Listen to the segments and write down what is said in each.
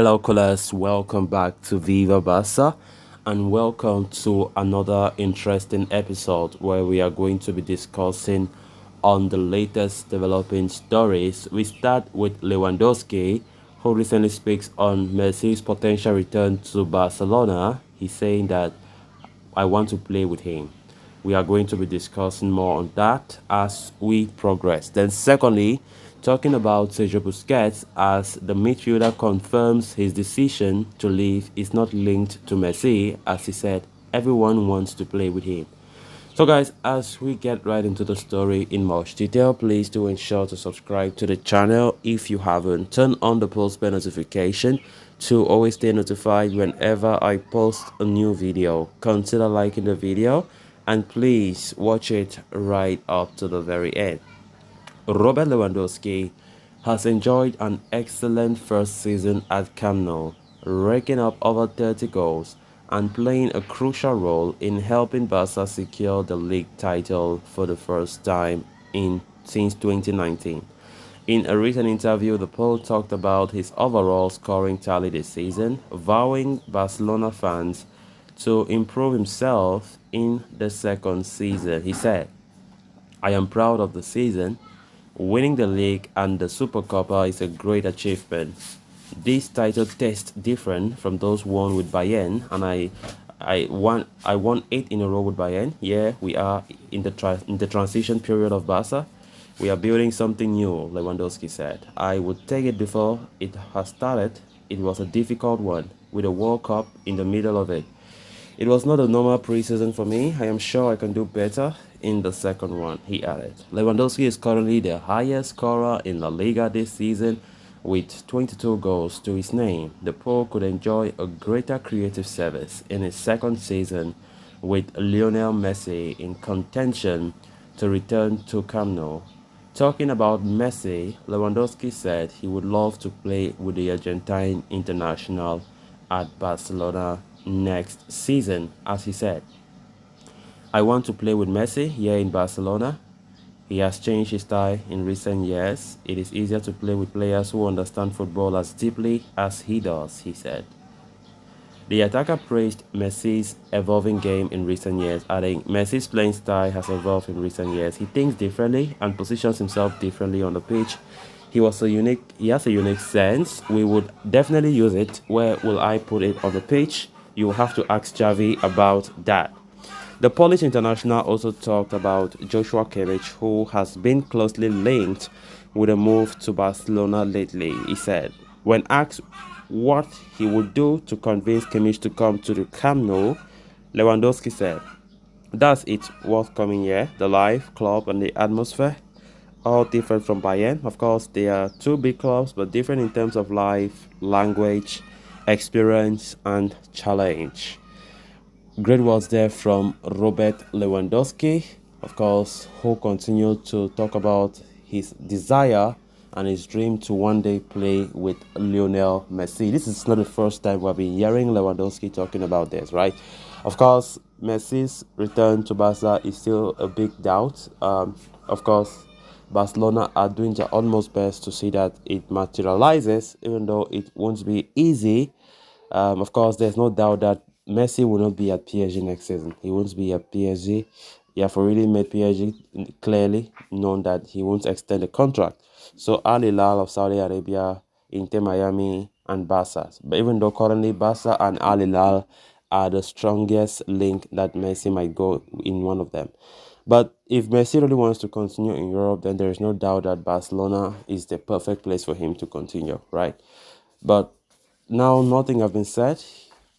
Hello, callers. Welcome back to Viva Basa, and welcome to another interesting episode where we are going to be discussing on the latest developing stories. We start with Lewandowski, who recently speaks on Messi's potential return to Barcelona. He's saying that I want to play with him. We are going to be discussing more on that as we progress. Then, secondly, talking about Sergio Busquets, as the midfielder confirms his decision to leave is not linked to Messi, as he said, everyone wants to play with him. So guys, as we get right into the story in much detail, please do ensure to subscribe to the channel if you haven't. Turn on the post bell notification to always stay notified whenever I post a new video. Consider liking the video and please watch it right up to the very end. Robert Lewandowski has enjoyed an excellent first season at Camp Nou, raking up over 30 goals and playing a crucial role in helping Barca secure the league title for the first time since 2019. In a recent interview, the Pole talked about his overall scoring tally this season, vowing Barcelona fans to improve himself in the second season. He said, I am proud of the season. Winning the league and the Supercopa is a great achievement. This title tastes different from those won with Bayern, and I won 8 in a row with Bayern. Yeah, we are in the transition period of Barca. We are building something new, Lewandowski said. I would take it before it has started. It was a difficult one, with a World Cup in the middle of it. It was not a normal preseason for me. I am sure I can do better in the second one, he added. Lewandowski is currently the highest scorer in La Liga this season with 22 goals to his name. The Pole could enjoy a greater creative service in his second season with Lionel Messi in contention to return to Camp Nou. Talking about Messi, Lewandowski said he would love to play with the Argentine international at Barcelona next season. As he said, I want to play with Messi here in Barcelona. He has changed his style in recent years. It is easier to play with players who understand football as deeply as he does, he said. The attacker praised Messi's evolving game in recent years, adding, Messi's playing style has evolved in recent years. He thinks differently and positions himself differently on the pitch. He has a unique sense. We would definitely use it. Where will I put it on the pitch? You will have to ask Xavi about that. The Polish international also talked about Joshua Kimmich, who has been closely linked with a move to Barcelona lately. He said, when asked what he would do to convince Kimmich to come to the Camp Nou, Lewandowski said, that's it worth coming here, the life, club and the atmosphere, all different from Bayern. Of course, they are two big clubs, but different in terms of life, language, experience and challenge. Great words there from Robert Lewandowski, of course, who continued to talk about his desire and his dream to one day play with Lionel Messi. This is not the first time we've been hearing Lewandowski talking about this, right? Of course, Messi's return to Barca is still a big doubt. Of course, Barcelona are doing their utmost best to see that it materializes, even though it won't be easy. Of course, there's no doubt that Messi will not be at PSG next season. He won't be at PSG. He have already made PSG clearly known that he won't extend the contract. So Al Hilal of Saudi Arabia, Inter Miami, and Barca. But even though currently Barca and Al Hilal are the strongest link that Messi might go in one of them. But if Messi really wants to continue in Europe, then there is no doubt that Barcelona is the perfect place for him to continue, right? But now nothing has been said.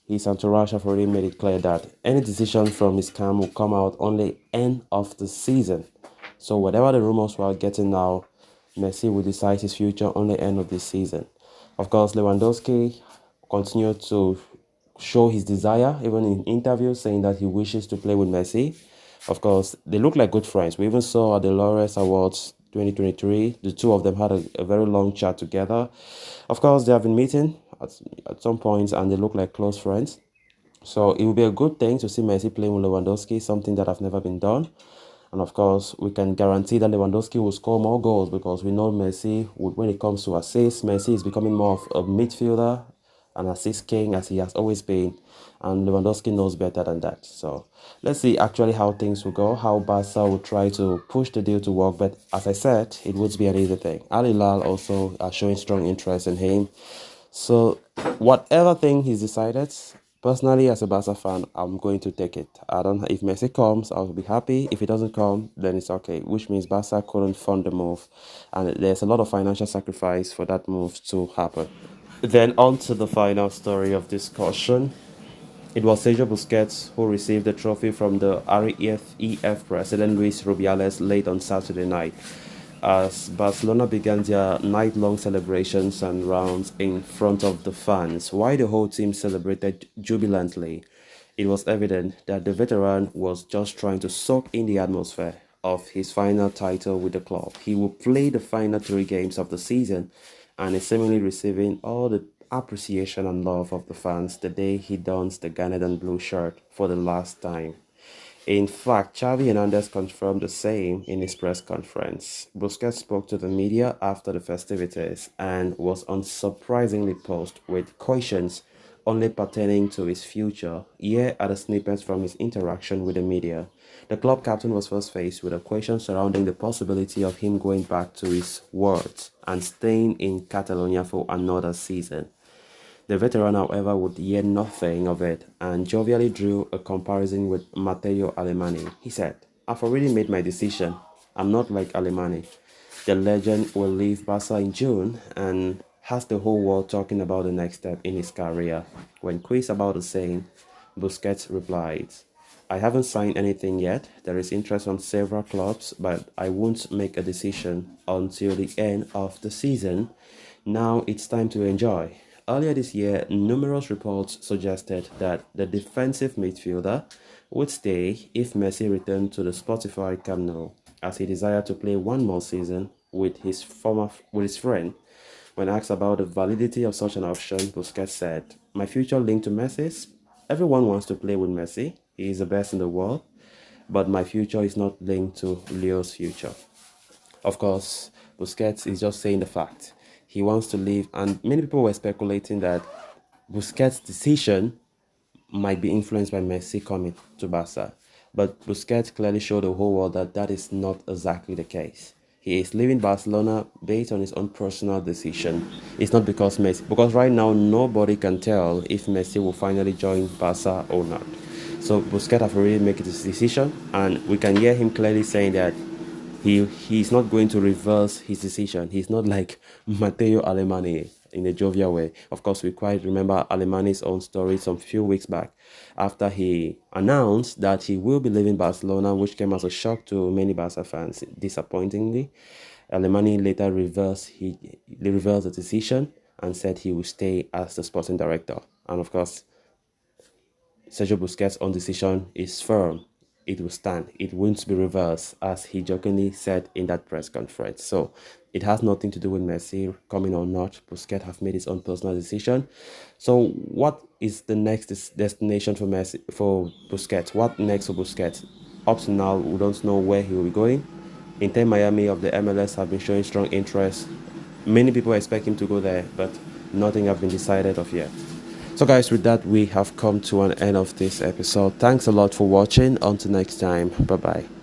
His entourage have already made it clear that any decision from his camp will come out only end of the season. So whatever the rumors we are getting now, Messi will decide his future only end of this season. Of course, Lewandowski continued to show his desire, even in interviews, saying that he wishes to play with Messi. Of course, they look like good friends. We even saw at the Laureus Awards 2023, the two of them had a very long chat together. Of course, they have been meeting at some points and they look like close friends. So it will be a good thing to see Messi playing with Lewandowski, something that have never been done. And of course, we can guarantee that Lewandowski will score more goals because we know Messi, when it comes to assists, Messi is becoming more of a midfielder an assist king as he has always been, and Lewandowski knows better than that. So let's see actually how things will go, how Barca will try to push the deal to work. But as I said, it would be an easy thing. Al Hilal also are showing strong interest in him. So whatever thing he's decided, personally as a Barca fan, I'm going to take it. I don't. If Messi comes, I'll be happy. If he doesn't come, then it's okay. Which means Barca couldn't fund the move, and there's a lot of financial sacrifice for that move to happen. Then on to the final story of discussion. It was Sergio Busquets who received the trophy from the REF president Luis Rubiales late on Saturday night as Barcelona began their night-long celebrations and rounds in front of the fans. While the whole team celebrated jubilantly, it was evident that the veteran was just trying to soak in the atmosphere of his final title with the club. He will play the final three games of the season and is seemingly receiving all the appreciation and love of the fans the day he dons the garnet and blue shirt for the last time. In fact, Xavi Hernandez confirmed the same in his press conference. Busquets spoke to the media after the festivities and was unsurprisingly posed with questions only pertaining to his future. Here are the snippets from his interaction with the media. The club captain was first faced with a question surrounding the possibility of him going back to his words and staying in Catalonia for another season. The veteran, however, would hear nothing of it and jovially drew a comparison with Matteo Alemany. He said, "I've already made my decision. I'm not like Alemany. The legend will leave Barca in June and has the whole world talking about the next step in his career." When quizzed about the same, Busquets replied, "I haven't signed anything yet. There is interest from several clubs, but I won't make a decision until the end of the season. Now it's time to enjoy." Earlier this year, numerous reports suggested that the defensive midfielder would stay if Messi returned to the Spotify Camp Nou, as he desired to play one more season with his friend. When asked about the validity of such an option, Busquets said, "My future linked to Messi's. Everyone wants to play with Messi. He is the best in the world, but my future is not linked to Leo's future." Of course, Busquets is just saying the fact. He wants to leave, and many people were speculating that Busquets' decision might be influenced by Messi coming to Barca. But Busquets clearly showed the whole world that that is not exactly the case. He is leaving Barcelona based on his own personal decision. It's not because right now nobody can tell if Messi will finally join Barca or not. So Busquets have already made his decision, and we can hear him clearly saying that he's not going to reverse his decision. He's not like Matteo Alemany in a jovial way. Of course, we quite remember Alemany's own story some few weeks back after he announced that he will be leaving Barcelona, which came as a shock to many Barca fans. Disappointingly, Alemany later reversed the decision and said he will stay as the sporting director. And of course, Sergio Busquets' own decision is firm. It will stand. It won't be reversed, as he jokingly said in that press conference. So it has nothing to do with Messi coming or not. Busquets have made his own personal decision. So what is the next destination for Busquets? What next for Busquets? Up to now, we don't know where he will be going. Inter Miami of the MLS have been showing strong interest. Many people expect him to go there, but nothing has been decided of yet. So guys, with that, we have come to an end of this episode. Thanks a lot for watching. Until next time, bye bye.